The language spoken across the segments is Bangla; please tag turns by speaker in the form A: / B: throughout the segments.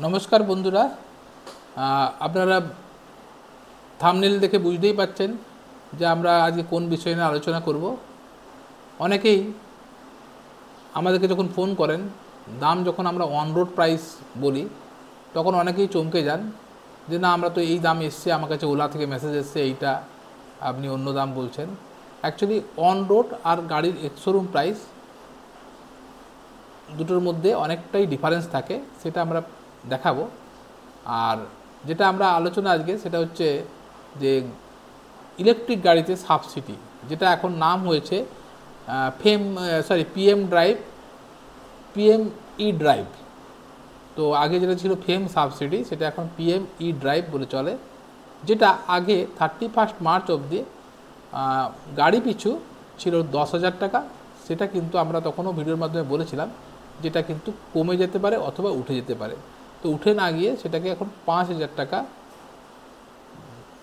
A: নমস্কার বন্ধুরা, আপনারা থাম্বনেল দেখে বুঝতেই পাচ্ছেন যে আমরা আজকে কোন বিষয় নিয়ে আলোচনা করব। অনেকেই আমাদেরকে যখন ফোন করেন, দাম যখন আমরা অন রোড প্রাইস বলি, তখন অনেকেই চমকে যান যে না, আমরা তো এই দাম এসছে, আমার কাছে ওলা থেকে মেসেজ এসছে, এইটা আপনি অন্য দাম বলছেন। অ্যাকচুয়ালি অন রোড আর গাড়ির এক্স-শোরুম প্রাইস দুটোর মধ্যে অনেকটাই ডিফারেন্স থাকে, সেটা আমরা দেখাবো। আর যেটা আমরা আলোচনা আজকে সেটা হচ্ছে যে ইলেকট্রিক গাড়িতে সাবসিডি, যেটা এখন নাম হয়েছে পিএম ড্রাইভ, পিএম ই ড্রাইভ। তো আগে যেটা ছিল ফেম সাবসিডি, সেটা এখন পিএম ই ড্রাইভ বলে চলে। যেটা আগে 31 মার্চ অবধি গাড়ি পিছু ছিল 10,000 টাকা। সেটা কিন্তু আমরা তখনও ভিডিওর মাধ্যমে বলেছিলাম যেটা কিন্তু কমে যেতে পারে অথবা উঠে যেতে পারে। তো উঠে না গিয়ে সেটাকে এখন 5,000 টাকা,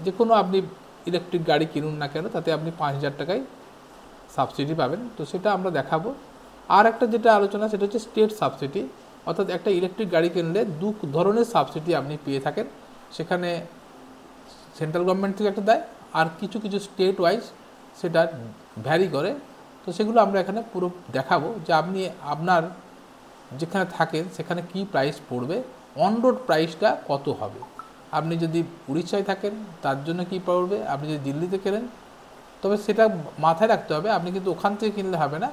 A: যে কোনো আপনি ইলেকট্রিক গাড়ি কিনুন না কেন, তাতে আপনি 5,000 টাকায় সাবসিডি পাবেন। তো সেটা আমরা দেখাবো। আর একটা যেটা আলোচনা, সেটা হচ্ছে স্টেট সাবসিডি, অর্থাৎ একটা ইলেকট্রিক গাড়ি কিনলে দু ধরনের সাবসিডি আপনি পেয়ে থাকেন। সেখানে সেন্ট্রাল গভর্নমেন্ট থেকে একটা দেয়, আর কিছু কিছু স্টেট ওয়াইজ সেটা ভ্যারি করে। তো সেগুলো আমরা এখানে পুরো দেখাবো যে আপনি আপনার যেখানে থাকেন সেখানে কি প্রাইস পড়বে, অন রোড প্রাইসটা কত হবে। আপনি যদি উড়িষ্যায় থাকেন তার জন্য কি পড়বে, আপনি যদি দিল্লিতে কেনেন, তবে সেটা মাথায় রাখতে হবে, আপনি কিন্তু ওখান থেকে কিনলে হবে না।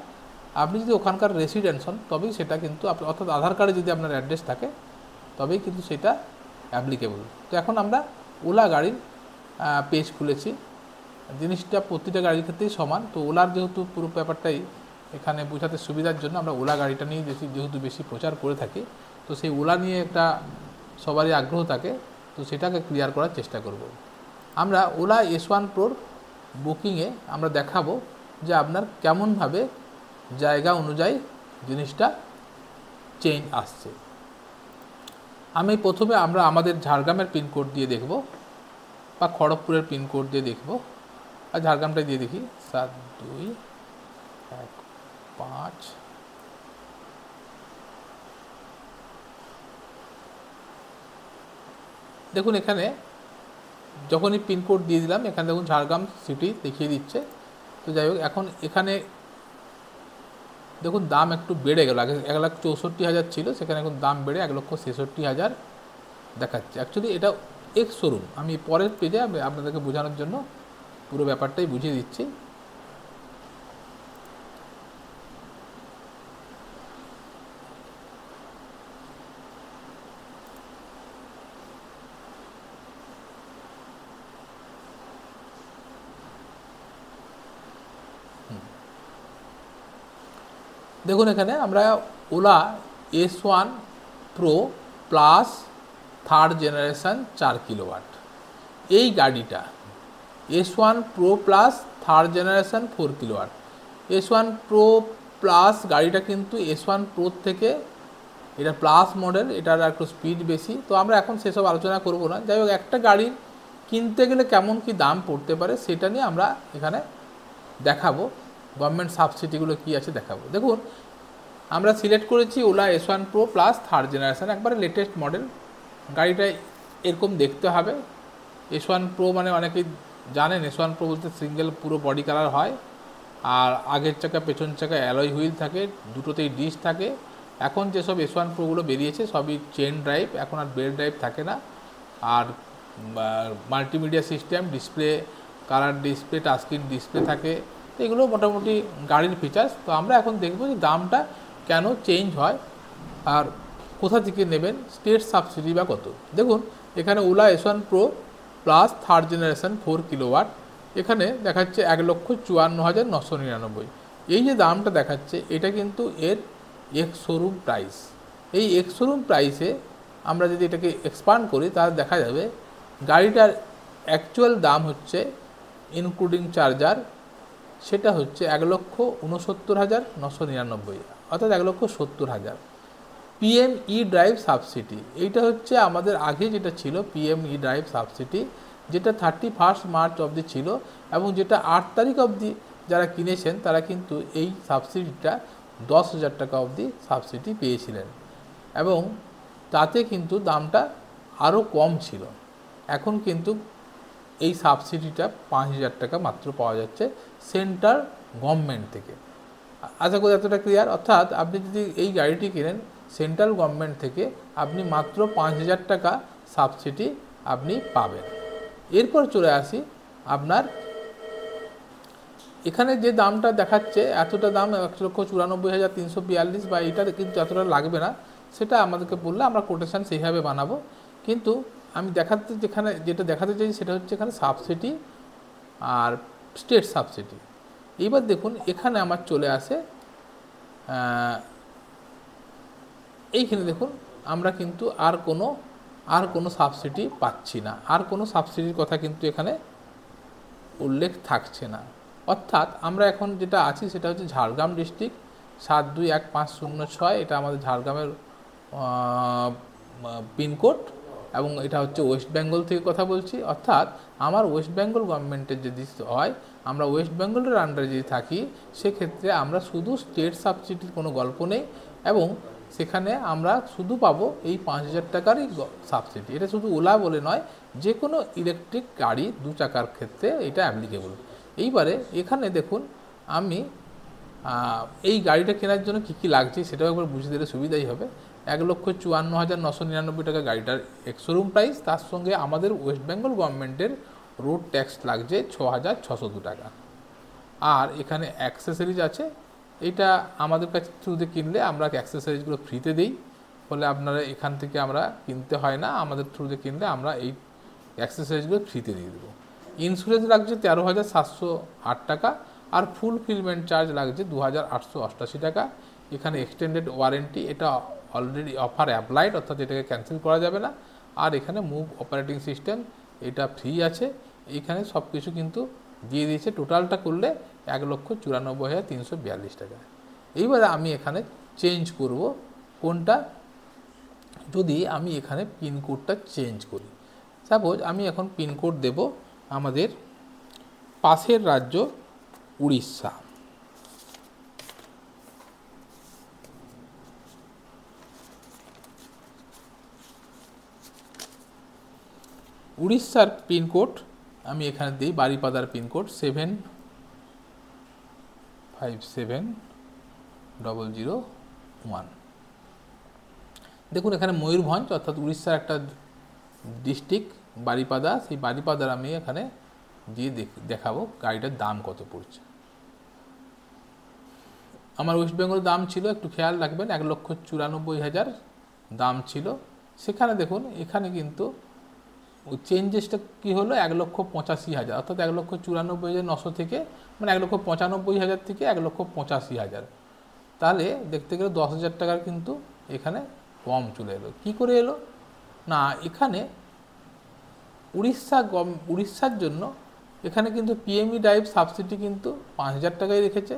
A: আপনি যদি ওখানকার রেসিডেন্স হন তবেই সেটা কিন্তু, অর্থাৎ আধার কার্ডে যদি আপনার অ্যাড্রেস থাকে তবেই কিন্তু সেটা অ্যাপ্লিকেবল। তো এখন আমরা ওলা গাড়ির পেজ খুলেছি। জিনিসটা প্রতিটা গাড়ির ক্ষেত্রেই সমান। তো ওলার যেহেতু পুরো ব্যাপারটাই এখানে বোঝাতে সুবিধার জন্য আমরা ওলা গাড়িটা নিয়ে যেহেতু বেশি প্রচার করে থাকি, তো সেই ওলা নিয়ে একটা সবারই আগ্রহ থাকে, তো সেটাকে ক্লিয়ার করার চেষ্টা করব। আমরা ওলা S1 প্রোর বুকিংয়ে আমরা দেখাবো যে আপনার কেমনভাবে জায়গা অনুযায়ী জিনিসটা চেঞ্জ আসছে। আমি প্রথমে আমরা আমাদের ঝাড়গ্রামের পিনকোড দিয়ে দেখব, বা খড়গপুরের পিনকোড দিয়ে দেখব। আর ঝাড়গ্রামটা দিয়ে দেখি 7215। দেখুন এখানে যখনই পিনকোড দিয়ে দিলাম, এখানে দেখুন ঝাড়গ্রাম সিটি দেখিয়ে দিচ্ছে। তো যাই হোক, এখন এখানে দেখুন দাম একটু বেড়ে গেল। আগে 1,64,000 ছিল, সেখানে এখন দাম বেড়ে 1,66,000 দেখাচ্ছে। অ্যাকচুয়ালি এটা এক্স শোরুম। আমি পরের পেজে আপনাদেরকে বোঝানোর জন্য পুরো ব্যাপারটাই বুঝিয়ে দিচ্ছি। দেখুন এখানে আমরা OLA S1 pro plus third generation 4 kilowatt, এই গাড়িটা S1 pro plus third generation 4 kilowatt. S1 pro plus গাড়িটা কিন্তু S1 প্রো থেকে, এটা প্লাস মডেল, এটার একটু স্পিড বেশি। তো আমরা এখন সেসব আলোচনা করব না। যাই হোক, একটা গাড়ি কিনতে গেলে কেমন কি দাম পড়তে পারে সেটা নিয়ে আমরা এখানে দেখাবো। গভর্নমেন্ট সাবসিডিগুলো কী আছে দেখাবো। দেখুন আমরা সিলেক্ট করেছি OLA S1 pro plus third generation, একবারে লেটেস্ট মডেল। গাড়িটা এরকম দেখতে হবে। S1 প্রো মানে অনেকেই জানেন, S1 প্রো বলতে সিঙ্গেল পুরো বডি কালার হয়, আর আগের চাকা পেছন চাকা অ্যালয় হুইল থাকে, দুটোতেই ডিস্ক থাকে। এখন যেসব S1 প্রোগুলো বেরিয়েছে সবই চেন ড্রাইভ, এখন আর বেল্ট ড্রাইভ থাকে না। আর multimedia system, display, colour display, touchscreen display থাকে। তো এগুলো মোটামুটি গাড়ির ফিচার্স। তো আমরা এখন দেখব যে দামটা কেন চেঞ্জ হয় আর কোথা থেকে নেবেন, স্টেট সাবসিডি বা কত। দেখুন এখানে OLA S1 pro plus third generation 4 kilowatt, এখানে দেখাচ্ছে 1,54,999। এই যে দামটা দেখাচ্ছে এটা কিন্তু এর এক্স শোরুম প্রাইস। এই এক্স শোরুম প্রাইসে আমরা যদি এটাকে এক্সপান্ড করি তাহলে দেখা যাবে গাড়িটার অ্যাকচুয়াল দাম হচ্ছে ইনক্লুডিং চার্জার, সেটা হচ্ছে 1,69,999, অর্থাৎ 1,70,000। পিএম ই ড্রাইভ সাবসিডি, এইটা হচ্ছে আমাদের আগে যেটা ছিল পিএম ই ড্রাইভ সাবসিডি, যেটা 31 মার্চ অবধি ছিল, এবং যেটা 8 তারিখ অবধি যারা কিনেছেন তারা কিন্তু এই সাবসিডিটা 10,000 টাকা অবধি সাবসিডি পেয়েছিলেন। এবং তাতে কিন্তু দামটা আরও কম ছিল। এখন কিন্তু এই সাবসিডিটা 5,000 টাকা মাত্র পাওয়া যাচ্ছে সেন্ট্রাল গভর্নমেন্ট থেকে। আশা করি এতটা ক্লিয়ার। অর্থাৎ আপনি যদি এই গাড়িটি কেনেন সেন্ট্রাল গভর্নমেন্ট থেকে, আপনি মাত্র 5,000 টাকা সাবসিডি আপনি পাবেন। এরপর চলে আসি আপনার এখানে যে দামটা দেখাচ্ছে, এতটা দাম 1,94,342, বা এটা কিন্তু এতটা লাগবে না, সেটা আমাদেরকে বললে আমরা কোটেশন সেইভাবে বানাবো। কিন্তু আমি যেটা দেখাতে চাই সেটা হচ্ছে এখানে সাবসিডি আর স্টেট সাবসিডি। এইবার দেখুন এখানে আমার চলে আসে, এইখানে দেখুন আমরা কিন্তু আর কোনো সাবসিডি পাচ্ছি না, আর কোনো সাবসিডির কথা কিন্তু এখানে উল্লেখ থাকছে না। অর্থাৎ আমরা এখন যেটা আছি সেটা হচ্ছে ঝাড়গ্রাম ডিস্ট্রিক্ট 721506, এটা আমাদের ঝাড়গ্রামের পিনকোড, এবং এটা হচ্ছে ওয়েস্ট বেঙ্গল থেকে কথা বলছি। অর্থাৎ আমার ওয়েস্ট বেঙ্গল গভর্নমেন্টের যদি হয়, আমরা ওয়েস্ট বেঙ্গলের আন্ডারে যদি থাকি, সেক্ষেত্রে আমরা শুধু স্টেট সাবসিডির কোনো গল্প নেই, এবং সেখানে আমরা শুধু পাবো এই 5,000 টাকারই সাবসিডি। এটা শুধু ওলা বলে নয়, যে কোনো ইলেকট্রিক গাড়ি 2 চাকার ক্ষেত্রে এটা অ্যাপ্লিকেবল। এইবারে এখানে দেখুন আমি এই গাড়িটা কেনার জন্য কী কী লাগছে সেটাও একবার বুঝে দিলে সুবিধাই হবে। 1,54,999 টাকা গাড়িটার এক্সশোরুম প্রাইস, তার সঙ্গে আমাদের ওয়েস্ট বেঙ্গল গভর্নমেন্টের রোড ট্যাক্স লাগছে 6,602 টাকা। আর এখানে অ্যাক্সেসরিজ আছে, এটা আমাদের কাছে থ্রুতে কিনলে আমরা অ্যাক্সেসরিজগুলো ফ্রিতে দিই, ফলে আপনারা এখান থেকে আমরা কিনতে হয় না, আমাদের থ্রুতে কিনলে আমরা এই অ্যাক্সেসরিজগুলো ফ্রিতে দিয়ে দেবো। ইন্স্যুরেন্স লাগছে 13,708 টাকা, আর ফুলফিলমেন্ট চার্জ লাগছে 2,888 টাকা। এখানে এক্সটেন্ডেড ওয়ারেন্টি, এটা অলরেডি অফার অ্যাপ্লাইড, অর্থাৎ এটাকে ক্যান্সেল করা যাবে না। আর এখানে মুভ অপারেটিং সিস্টেম, এটা ফ্রি আছে। এখানে সব কিছু কিন্তু দিয়ে দিয়েছে। টোটালটা করলে 1,94,342 টাকা। এইবারে আমি এখানে চেঞ্জ করব কোনটা, যদি আমি এখানে পিনকোডটা চেঞ্জ করি। সাপোজ আমি এখন পিনকোড দেব আমাদের পাশের রাজ্য উড়িষ্যা। উড়িষ্যার পিনকোড আমি এখানে দিই, বারিপাদার পিনকোড 757,001। দেখুন এখানে ময়ূরভঞ্জ, অর্থাৎ উড়িষ্যার একটা ডিস্ট্রিক্ট বারিপাদা, সেই বারিপাদার আমি এখানে দিয়ে দেখাবো গাড়িটার দাম কত পড়ছে। আমার ওয়েস্ট বেঙ্গলের দাম ছিল, একটু খেয়াল রাখবেন, 1,94,000 দাম ছিল। সেখানে দেখুন এখানে কিন্তু চেঞ্জেসটা কী হলো, 1,85,000, অর্থাৎ 1,94,900 থেকে, মানে 1,95,000 থেকে 1,85,000। তাহলে দেখতে গেলে 10,000 টাকার কিন্তু এখানে কম চলে এলো। কী করে এলো না, এখানে উড়িষ্যার জন্য এখানে কিন্তু পিএমই ড্রাইভ সাবসিডি কিন্তু 5,000 টাকায় রেখেছে,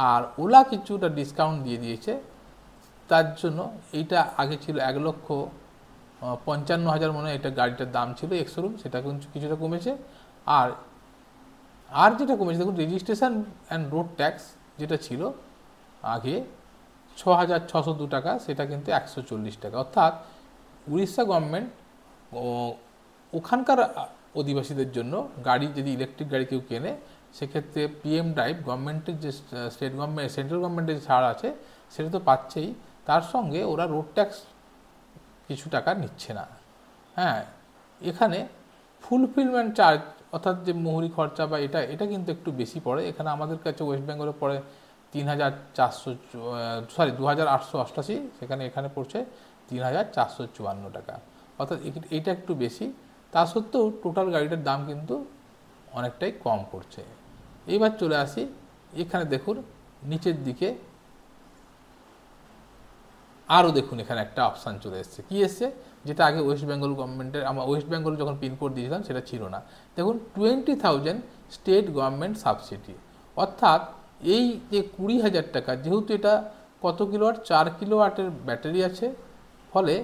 A: আর ওলা কিছুটা ডিসকাউন্ট দিয়ে দিয়েছে। তার জন্য এইটা আগে ছিল 1,55,000 মনে হয় এটা গাড়িটার দাম ছিল এক্সশোরুম, সেটা কিন্তু কিছুটা কমেছে। আর যেটা কমেছে দেখুন, রেজিস্ট্রেশন অ্যান্ড রোড ট্যাক্স যেটা ছিল আগে 6,602 টাকা, সেটা কিন্তু 140 টাকা। অর্থাৎ উড়িষ্যা গভর্নমেন্ট ওখানকার অধিবাসীদের জন্য গাড়ি, যদি ইলেকট্রিক গাড়ি কেউ কেনে, সেক্ষেত্রে পিএম ড্রাইভ গভর্নমেন্টের যে সেন্ট্রাল গভর্নমেন্টের যে ছাড় আছে সেটা তো পাচ্ছেই, তার সঙ্গে ওরা রোড ট্যাক্স কিছু টাকা নিচ্ছে না। হ্যাঁ, এখানে ফুলফিলমেন্ট চার্জ, অর্থাৎ যে মোহরি খরচা বা এটা কিন্তু একটু বেশি পড়ে। এখানে আমাদের কাছে ওয়েস্ট বেঙ্গলে পড়ে 2,888, সেখানে এখানে পড়ছে 3,454 টাকা, অর্থাৎ এইটা একটু বেশি। তা সত্ত্বেও টোটাল গাড়িটার দাম কিন্তু অনেকটাই কম পড়ছে। এইবার চলে আসি, এখানে দেখুন নিচের দিকে আরও দেখুন এখানে একটা অপশান চলে এসছে। কী এসছে, যেটা আগে ওয়েস্ট বেঙ্গল গভর্নমেন্টের, আমরা ওয়েস্ট বেঙ্গল যখন পিনকোড দিয়েছিলাম সেটা ছিল না। দেখুন 20,000 স্টেট গভর্নমেন্ট সাবসিডি, অর্থাৎ এই যে 20,000 টাকা, যেহেতু এটা কত কিলোওয়াট, 4 কিলোওয়াটের ব্যাটারি আছে, ফলে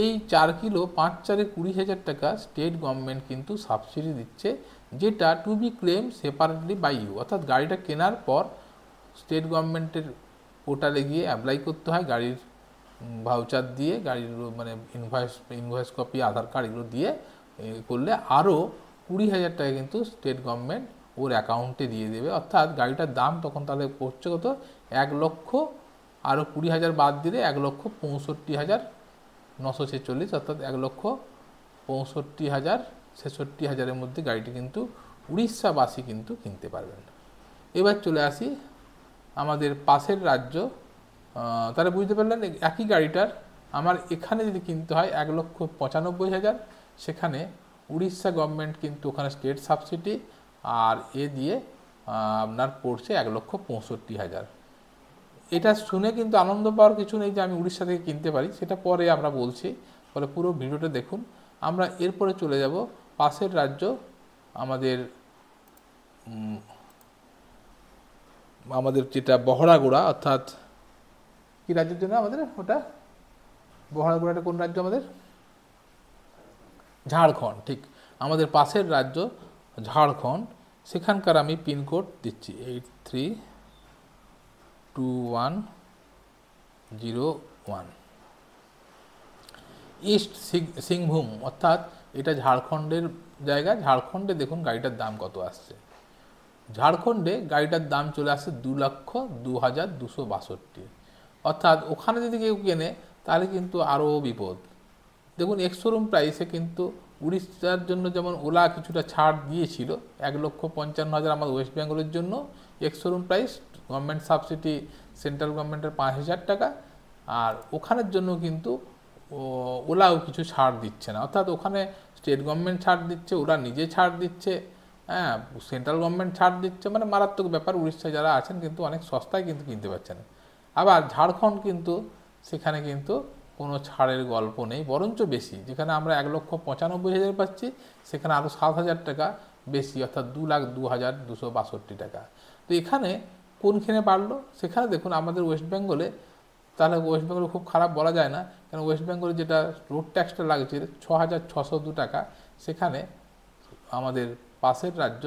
A: এই 4 কিলো 5×4 20,000 টাকা স্টেট গভর্নমেন্ট কিন্তু সাবসিডি দিচ্ছে, যেটা to be claim separately by you. অর্থাৎ গাড়িটা কেনার পর স্টেট গভর্নমেন্টের পোর্টালে গিয়ে অ্যাপ্লাই করতে হয় গাড়ির ভাউচার দিয়ে গাড়ির মানে ইনভয়েস কপি, আধার কার্ড এগুলো দিয়ে করলে আরও 20,000 টাকা কিন্তু স্টেট গভর্নমেন্ট ওর অ্যাকাউন্টে দিয়ে দেবে। অর্থাৎ গাড়িটার দাম তখন তাহলে পড়ছে কত, 1,00,000 আরও 20,000 বাদ দিলে 1,65,946, অর্থাৎ 1,65,000-66,000-এর মধ্যে গাড়িটি কিন্তু উড়িষ্যাবাসী কিন্তু কিনতে পারবেন। এবার চলে আসি আমাদের পাশের রাজ্য। তাহলে বুঝতে পারলেন একই গাড়িটার আমার এখানে যদি কিনতে হয় 1,95,000, সেখানে উড়িষ্যা গভর্নমেন্ট কিন্তু ওখানে স্টেট সাবসিডি আর এ দিয়ে আপনার পড়ছে 1,65,000। এটা শুনে কিন্তু আনন্দ পাওয়ার কিছু নেই যে আমি উড়িষ্যা থেকে কিনতে পারি, সেটা পরে আমরা বলছি, পরে পুরো ভিডিওটা দেখুন। আমরা এরপরে চলে যাব পাশের রাজ্য আমাদের যেটা বহরাগোড়া, অর্থাৎ কি রাজ্যের জন্য আমাদের ওটা বহরাগোড়াটা কোন রাজ্য আমাদের? ঝাড়খণ্ড। ঠিক, আমাদের পাশের রাজ্য ঝাড়খণ্ড, সেখানকার আমি পিনকোড দিচ্ছি 832101, ইস্ট সিংভূম, অর্থাৎ এটা ঝাড়খণ্ডের জায়গা। ঝাড়খণ্ডে দেখুন গাড়িটার দাম কত আসছে। ঝাড়খণ্ডে গাড়িটার দাম চলে আসছে 2,02,262, অর্থাৎ ওখানে যদি কেউ কেনে তাহলে কিন্তু আরও বিপদ। দেখুন এক্স-শোরুম প্রাইসে কিন্তু উড়িষ্যার জন্য যেমন ওলা কিছুটা ছাড় দিয়েছিল, 1,55,000 আমাদের ওয়েস্ট বেঙ্গলের জন্য x-showroom price, government subsidy central গভর্নমেন্টের 5,000 টাকা, আর ওখানের জন্য কিন্তু ওলাও কিছু ছাড় দিচ্ছে না। অর্থাৎ ওখানে স্টেট গভর্নমেন্ট ছাড় দিচ্ছে, ওরা নিজে ছাড় দিচ্ছে, হ্যাঁ, সেন্ট্রাল গভর্নমেন্ট ছাড় দিচ্ছে, মানে মারাত্মক ব্যাপার। উড়িষ্যায় যারা আছেন কিন্তু অনেক সস্তায় কিন্তু কিনতে পারছেন। আবার ঝাড়খণ্ড কিন্তু সেখানে কিন্তু কোনো ছাড়ের গল্প নেই, বরঞ্চ বেশি। যেখানে আমরা 1,95,000 পাচ্ছি, সেখানে আরও 7,000 টাকা বেশি, অর্থাৎ 2,02,262 টাকা। তো এখানে কোনখানে বাড়লো? সেখানে দেখুন আমাদের ওয়েস্ট বেঙ্গলে, তাহলে ওয়েস্ট বেঙ্গলে খুব খারাপ বলা যায় না, কারণ ওয়েস্ট বেঙ্গলে যেটা রোড ট্যাক্সটা লাগছে 6,602 টাকা, সেখানে আমাদের পাশের রাজ্য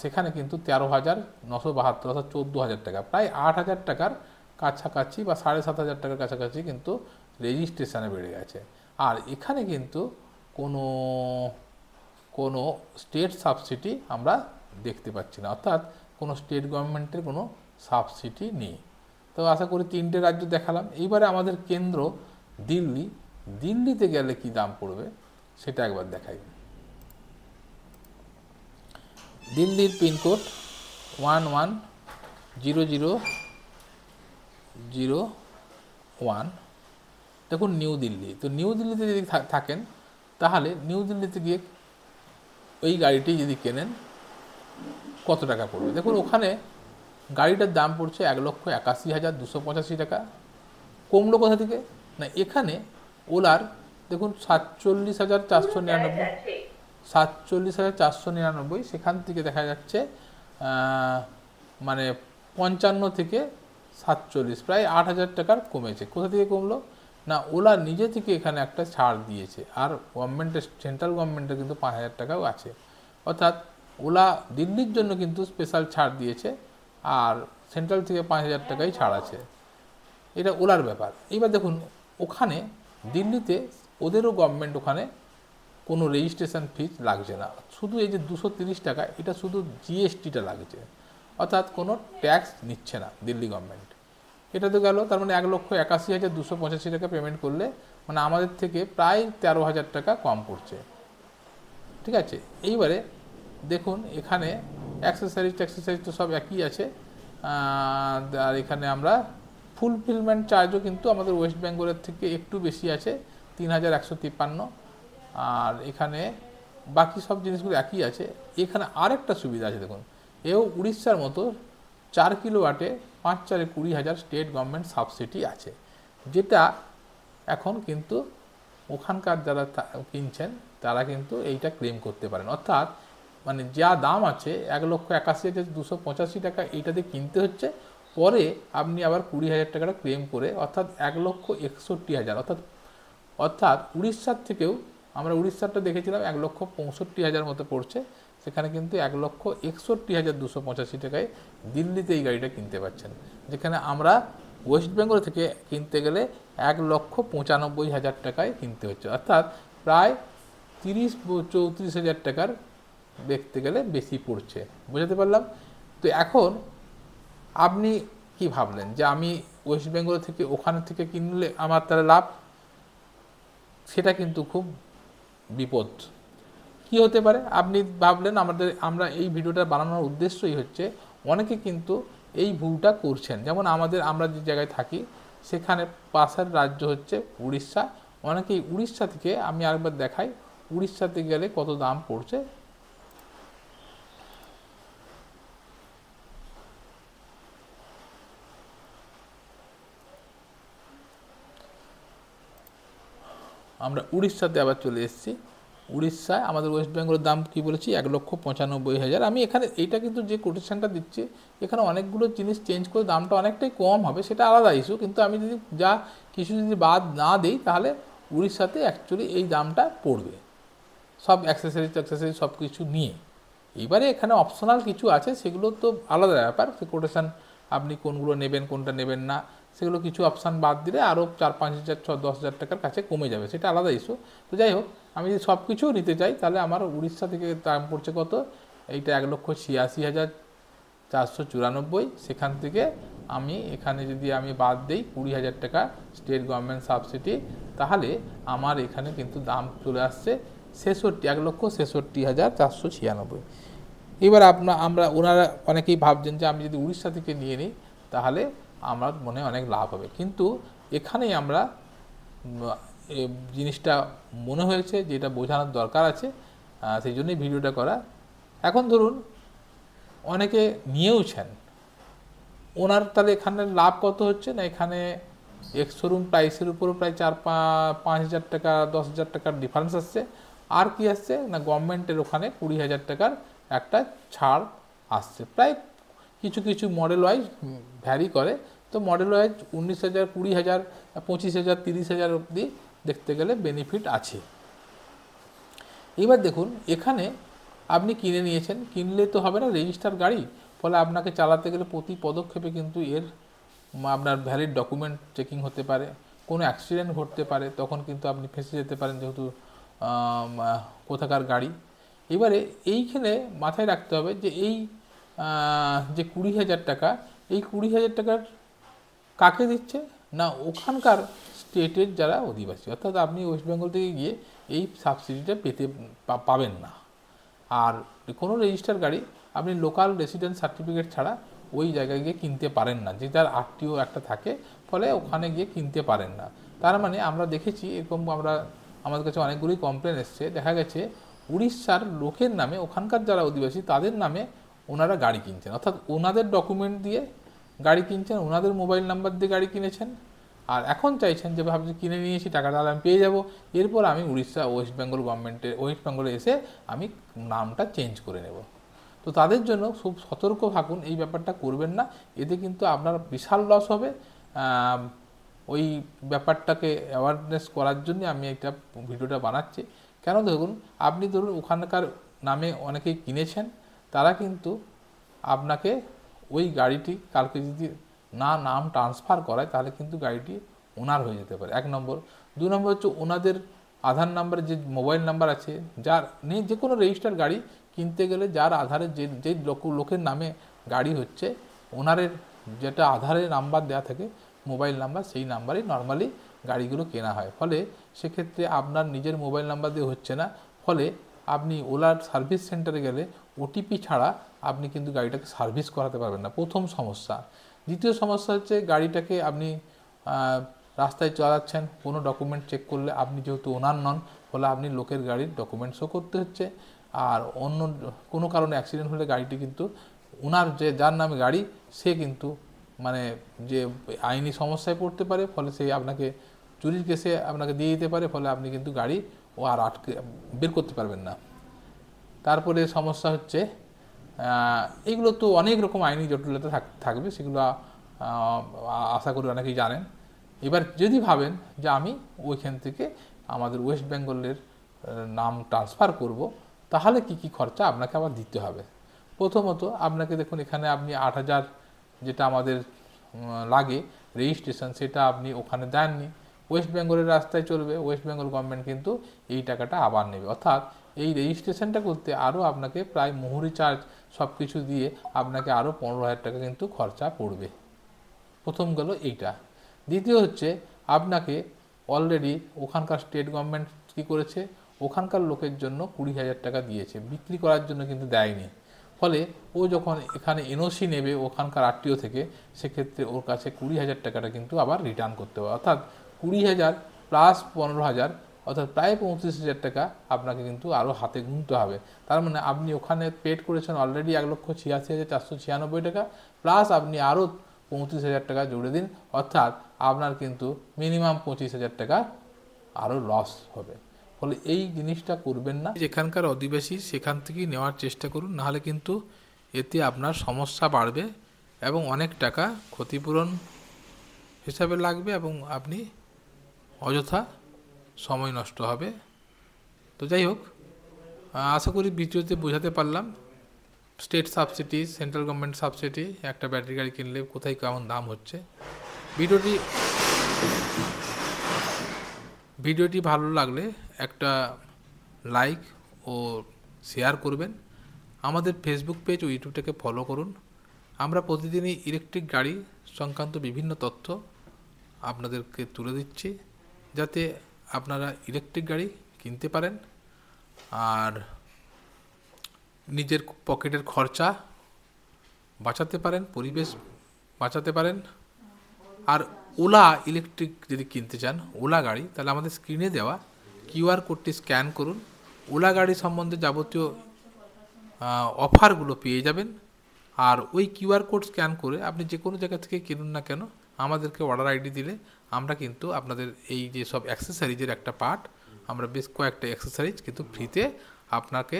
A: সেখানে কিন্তু 13,972, অর্থাৎ 14,000 টাকা, প্রায় 8,000 টাকার কাছাকাছি বা 7,500 টাকার কাছাকাছি কিন্তু রেজিস্ট্রেশনে বেড়ে গেছে। আর এখানে কিন্তু কোনো স্টেট সাবসিডি আমরা দেখতে পাচ্ছি না, অর্থাৎ কোনো স্টেট গভর্নমেন্টের কোনো সাবসিডি নেই। তো আশা করি 3টে রাজ্য দেখালাম। এইবারে আমাদের কেন্দ্র দিল্লি, দিল্লিতে গেলে কি দাম পড়বে সেটা একবার দেখাই। দিল্লির পিনকোড 110001। দেখুন নিউ দিল্লি। তো নিউ দিল্লিতে যদি থাকেন তাহলে নিউ দিল্লিতে গিয়ে ওই গাড়িটি যদি কেনেন কত টাকা পড়বে? দেখুন ওখানে গাড়িটার দাম পড়ছে 1,81,285 টাকা। কমলো কোথা থেকে না, এখানে ওলার দেখুন 47,499, সেখান থেকে দেখা যাচ্ছে মানে 55 থেকে 47, প্রায় 8,000 টাকার কমেছে। কোথা থেকে কমলো না, ওলা নিজে থেকে এখানে একটা ছাড় দিয়েছে, আর গভর্নমেন্টের সেন্ট্রাল গভর্নমেন্টের কিন্তু 5,000 টাকাও আছে। অর্থাৎ ওলা দিল্লির জন্য কিন্তু স্পেশাল ছাড় দিয়েছে, আর সেন্ট্রাল থেকে 5,000 টাকাই ছাড় আছে। এটা ওলার ব্যাপার। এবার দেখুন ওখানে দিল্লিতে ওদেরও গভর্নমেন্ট ওখানে কোনো রেজিস্ট্রেশন ফিজ লাগছে না, শুধু এই যে 230 টাকা, এটা শুধু জিএসটিটা লাগছে, অর্থাৎ কোনো ট্যাক্স নিচ্ছে না দিল্লি গভর্নমেন্ট। এটা তো গেল, তার মানে 1,81,285 টাকা পেমেন্ট করলে মানে আমাদের থেকে প্রায় 13,000 টাকা কম পড়ছে। ঠিক আছে, এইবারে দেখুন এখানে অ্যাক্সেসরিজ তো সব একই আছে, আর এখানে আমরা ফুলফিলমেন্ট চার্জও কিন্তু আমাদের ওয়েস্ট বেঙ্গলের থেকে একটু বেশি আছে, 3,153। আর এখানে বাকি সব জিনিসগুলো একই আছে। এখানে আরেকটা সুবিধা আছে, দেখুন এও উড়িষ্যার মতো 4 কিলোওয়াটে 5,420,000 স্টেট গভর্নমেন্ট সাবসিডি আছে, যেটা এখন কিন্তু ওখানকার যারা কিনছেন তারা কিন্তু এইটা ক্লেম করতে পারেন। অর্থাৎ মানে যা দাম আছে 1,81,285 টাকা এইটাতে কিনতে হচ্ছে, পরে আপনি আবার 20,000 টাকাটা ক্লেম করে, অর্থাৎ 1,61,000, অর্থাৎ উড়িষ্যার থেকেও, আমরা উড়িষ্যারটা দেখেছিলাম 1,65,000 মতো পড়ছে, সেখানে কিন্তু 1,61,285 টাকায় দিল্লিতে এই গাড়িটা কিনতে পাচ্ছেন, যেখানে আমরা ওয়েস্ট বেঙ্গল থেকে কিনতে গেলে 1,95,000 টাকায় কিনতে হচ্ছে, অর্থাৎ প্রায় 30-34 হাজার টাকার দেখতে গেলে বেশি পড়ছে। বোঝাতে পারলাম? তো এখন আপনি কি ভাবলেন যে আমি ওয়েস্ট বেঙ্গল থেকে ওখানে থেকে কিনলে আমার তাহলে লাভ, সেটা কিন্তু খুব বিপদ। কি হতে পারে আপনি ভাবলেন? আমরা এই ভিডিওটা বানানোর উদ্দেশ্যই হচ্ছে অনেকে কিন্তু এই ভুলটা করছেন। যেমন আমরা যে জায়গায় থাকি সেখানে পাশের রাজ্য হচ্ছে উড়িষ্যা। অনেকেই উড়িষ্যা থেকে, আমি আরেকবার দেখাই উড়িষ্যাতে গেলে কত দাম পড়ছে। আমরা উড়িষ্যাতে আবার চলে এসেছি। উড়িষ্যায় আমাদের ওয়েস্ট বেঙ্গলের দাম কি বলেছি, 1,95,000। আমি এখানে এইটা কিন্তু যে কোটেশনটা দিচ্ছি এখানে অনেকগুলো জিনিস চেঞ্জ করে দামটা অনেকটাই কম হবে, সেটা আলাদা ইস্যু। কিন্তু আমি যদি কিছু যদি বাদ না দিই তাহলে উড়িষ্যাতে অ্যাকচুয়ালি এই দামটা পড়বে, সব অ্যাক্সেসরিজ সব কিছু নিয়ে। এইবারে এখানে অপশনাল কিছু আছে, সেগুলো তো আলাদা ব্যাপার। সে কোটেশন আপনি কোনগুলো নেবেন কোনটা নেবেন না, সেগুলো কিছু অপশান বাদ দিলে আরও 4-5 হাজার 10 হাজার টাকার কাছে কমে যাবে, সেটা আলাদা ইস্যু। তো যাই হোক, আমি যদি সব কিছু নিতে চাই তাহলে আমার উড়িষ্যা থেকে দাম পড়ছে কত, এইটা 1,86,494। সেখান থেকে আমি এখানে যদি আমি বাদ দিই 20,000 টাকা স্টেট গভর্নমেন্ট সাবসিডি, তাহলে আমার এখানে কিন্তু দাম চলে আসছে 1,66,496। এবার ওনারা অনেকেই ভাবছেন যে আমি যদি উড়িষ্যা থেকে নিয়ে নিই তাহলে আমার মনে অনেক লাভ হবে, কিন্তু এখানেই আমরা জিনিসটা মনে হয়েছে যে এটা বোঝানোর দরকার আছে, সেই জন্যই ভিডিওটা করা। এখন ধরুন অনেকে নিয়েওছেন, ওনার তাহলে এখানে লাভ কত হচ্ছে না, এখানে এক্স শোরুম প্রাইসের উপরও প্রায় 4-5 হাজার টাকা 10 হাজার টাকার ডিফারেন্স আসছে। আর কি আসছে না, গভর্নমেন্টের ওখানে 20,000 টাকার একটা ছাড় আসছে। প্রায় কিছু কিছু মডেল ওয়াইজ ভ্যারি করে, তো মডেল ওয়াইজ 19,000, 20,000, 25,000, 30,000 অবধি দেখতে গেলে বেনিফিট আছে। এবার দেখুন এখানে আপনি কিনে নিয়েছেন, কিনলে তো হবে না, রেজিস্টার গাড়ি, ফলে আপনাকে চালাতে গেলে প্রতি পদক্ষেপে কিন্তু আপনার ভ্যালিড ডকুমেন্ট চেকিং হতে পারে, কোনো অ্যাক্সিডেন্ট ঘটতে পারে, তখন কিন্তু আপনি ফেঁসে যেতে পারেন, যেহেতু কোথাকার গাড়ি। এবারে এইখানে মাথায় রাখতে হবে যে যে 20,000 টাকা, এই 20,000 টাকার কাকে দিচ্ছে না, ওখানকার স্টেটের যারা অধিবাসী, অর্থাৎ আপনি ওয়েস্ট বেঙ্গল থেকে গিয়ে এই সাবসিডিটা পাবেন না। আর কোনো রেজিস্টার গাড়ি আপনি লোকাল রেসিডেন্স সার্টিফিকেট ছাড়া ওই জায়গায় গিয়ে কিনতে পারেন না, যে যার আরটিও একটা থাকে, ফলে ওখানে গিয়ে কিনতে পারেন না। তার মানে আমরা দেখেছি এরকম, আমাদের কাছে অনেকগুলোই কমপ্লেন এসছে, দেখা গেছে উড়িষ্যার লোকের নামে, ওখানকার যারা অধিবাসী তাদের নামে ওনারা গাড়ি কিনছেন, অর্থাৎ ওনাদের ডকুমেন্ট দিয়ে গাড়ি কিনছেন, ওনাদের মোবাইল নাম্বার দিয়ে গাড়ি কিনেছেন, আর এখন চাইছেন যে ভাবছি কিনে নিয়েছি, টাকাটা আমি পেয়ে যাব, এরপর আমি ওয়েস্ট বেঙ্গলে এসে আমি নামটা চেঞ্জ করে নেব। তো তাদের জন্য খুব সতর্ক থাকুন, এই ব্যাপারটা করবেন না, এতে কিন্তু আপনার বিশাল লস হবে। ওই ব্যাপারটাকে অ্যাওয়ারনেস করার জন্য আমি একটা ভিডিওটা বানাচ্ছি। কেন দেখুন, আপনি ধরুন ওখানকার নামে অনেকেই কিনেছেন, তারা কিন্তু আপনাকে ওই গাড়িটি কালকে যদি নাম ট্রান্সফার করায় তাহলে কিন্তু গাড়িটি ওনার হয়ে যেতে পারে, 1 নম্বর। 2 নম্বর হচ্ছে ওনাদের আধার নাম্বারে যে মোবাইল নাম্বার আছে, যার যে কোনো রেজিস্টার গাড়ি কিনতে গেলে যার আধারে যে লোকের নামে গাড়ি হচ্ছে, ওনারের যেটা আধারে নাম্বার দেওয়া থাকে মোবাইল নাম্বার, সেই নাম্বারেই নর্মালি গাড়িগুলো কেনা হয়। ফলে সেক্ষেত্রে আপনার নিজের মোবাইল নাম্বার দিয়ে হচ্ছে না, ফলে আপনি ওলার সার্ভিস সেন্টারে গেলে ওটিপি ছাড়া আপনি কিন্তু গাড়িটাকে সার্ভিস করাতে পারবেন না, প্রথম সমস্যা। দ্বিতীয় সমস্যা হচ্ছে গাড়িটাকে আপনি রাস্তায় চালাচ্ছেন, কোনো ডকুমেন্ট চেক করলে আপনি যেহেতু ওনার নন, ফলে আপনি লোকের গাড়ির ডকুমেন্ট শো করতে হচ্ছে, আর অন্য কোনো কারণে অ্যাক্সিডেন্ট হলে গাড়িটি কিন্তু ওনার যার নামে গাড়ি সে কিন্তু যে আইনি সমস্যায় পড়তে পারে, ফলে সে আপনাকে চুরির কেসে আপনাকে দিয়ে দিতে পারে, ফলে আপনি কিন্তু গাড়ি আর বের করতে পারবেন না। তারপরে সমস্যা হচ্ছে এইগুলো তো অনেক রকম আইনি জটিলতা থাকবে, সেগুলো আশা করি অনেকেই জানেন। এবার যদি ভাবেন যে আমি ওইখান থেকে আমাদের ওয়েস্ট বেঙ্গলের নাম ট্রান্সফার করব, তাহলে কি কি খরচা আপনাকে আবার দিতে হবে। প্রথমত আপনাকে দেখুন, এখানে আপনি 8,000 যেটা আমাদের লাগে রেজিস্ট্রেশন, সেটা আপনি ওখানে দেননি, ওয়েস্ট বেঙ্গলের রাস্তায় চলবে, ওয়েস্ট বেঙ্গল গভর্নমেন্ট কিন্তু এই টাকাটা আবার নেবে। অর্থাৎ এই রেজিস্ট্রেশনটা করতে আরও আপনাকে প্রায় মুহুরি চার্জ সব কিছু দিয়ে আপনাকে আরও 15,000 টাকা কিন্তু খরচা পড়বে। প্রথম গেল এইটা। দ্বিতীয় হচ্ছে আপনাকে অলরেডি ওখানকার স্টেট গভর্নমেন্ট কী করেছে, ওখানকার লোকের জন্য 20,000 টাকা দিয়েছে, বিক্রি করার জন্য কিন্তু দেয়নি। ফলে ও যখন এখানে এনওসি নেবে ওখানকার আরটিও থেকে, সেক্ষেত্রে ওর কাছে 20,000 টাকাটা কিন্তু আবার রিটার্ন করতে হবে। অর্থাৎ 20,000 প্লাস 15,000 অর্থাৎ প্রায় 35,000 টাকা আপনাকে কিন্তু আরও হাতে গুনতে হবে। তার মানে আপনি ওখানে পেড করেছেন অলরেডি 1,86,496 টাকা, প্লাস আপনি আরও 35,000 টাকা জুড়ে দিন, অর্থাৎ আপনার কিন্তু মিনিমাম 25,000 টাকা আরও লস হবে। ফলে এই জিনিসটা করবেন না। যেখানকার অধিবাসী সেখান থেকেই নেওয়ার চেষ্টা করুন, নাহলে কিন্তু এতে আপনার সমস্যা বাড়বে এবং অনেক টাকা ক্ষতিপূরণ হিসাবে লাগবে এবং আপনি অযথা সময় নষ্ট হবে। তো যাই হোক, আশা করি ভিডিওতে বোঝাতে পারলাম state subsidy, central government subsidy, একটা ব্যাটারি গাড়ি কিনলে কোথায় কেমন দাম হচ্ছে। ভিডিওটি ভালো লাগলে একটা লাইক ও শেয়ার করবেন। আমাদের ফেসবুক পেজ ও ইউটিউবটাকে ফলো করুন। আমরা প্রতিদিনই ইলেকট্রিক গাড়ি সংক্রান্ত বিভিন্ন তথ্য আপনাদেরকে তুলে দিচ্ছি, যাতে আপনারা ইলেকট্রিক গাড়ি কিনতে পারেন আর নিজের পকেটের খরচা বাঁচাতে পারেন, পরিবেশ বাঁচাতে পারেন। আর ওলা ইলেকট্রিক যদি কিনতে চান, ওলা গাড়ি, তাহলে আমাদের স্ক্রিনে দেওয়া কিউআর কোডটি স্ক্যান করুন। ওলা গাড়ি সম্বন্ধে যাবতীয় অফারগুলো পেয়ে যাবেন। আর ওই কিউআর কোড স্ক্যান করে আপনি যে কোনো জায়গা থেকে কিনুন না কেন, আমাদেরকে অর্ডার আইডি দিলে আমরা কিন্তু আপনাদের এই যে সব অ্যাক্সেসরিজের একটা পার্ট, আমরা বেশ কয়েকটা অ্যাক্সেসরিজ কিন্তু ফ্রিতে আপনাকে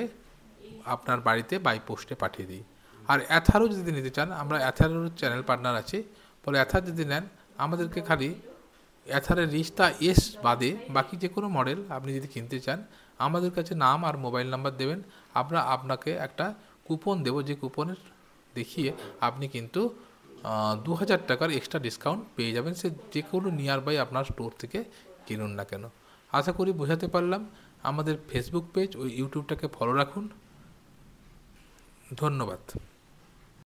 A: আপনার বাড়িতে বাই পোস্টে পাঠিয়ে দিই। আর অ্যাথারও যদি নিতে চান, আমরা অ্যাথারোর চ্যানেল পার্টনার আছি, বলে অ্যাথার যদি নেন আমাদেরকে খালি অ্যাথারের রিস্তা এস বাদে বাকি যে কোনো মডেল আপনি যদি কিনতে চান, আমাদের কাছে নাম আর মোবাইল নাম্বার দেবেন, আমরা আপনাকে একটা কুপন দেবো, যে কুপনের দেখিয়ে আপনি কিন্তু 2,000 টাকার এক্সট্রা ডিসকাউন্ট পেয়ে যাবেন, সে যে কোনো নিয়ার বাই আপনার স্টোর থেকে কিনুন না কেন। আশা করি বোঝাতে পারলাম। আমাদের ফেসবুক পেজ ও ইউটিউবটাকে ফলো রাখুন। ধন্যবাদ।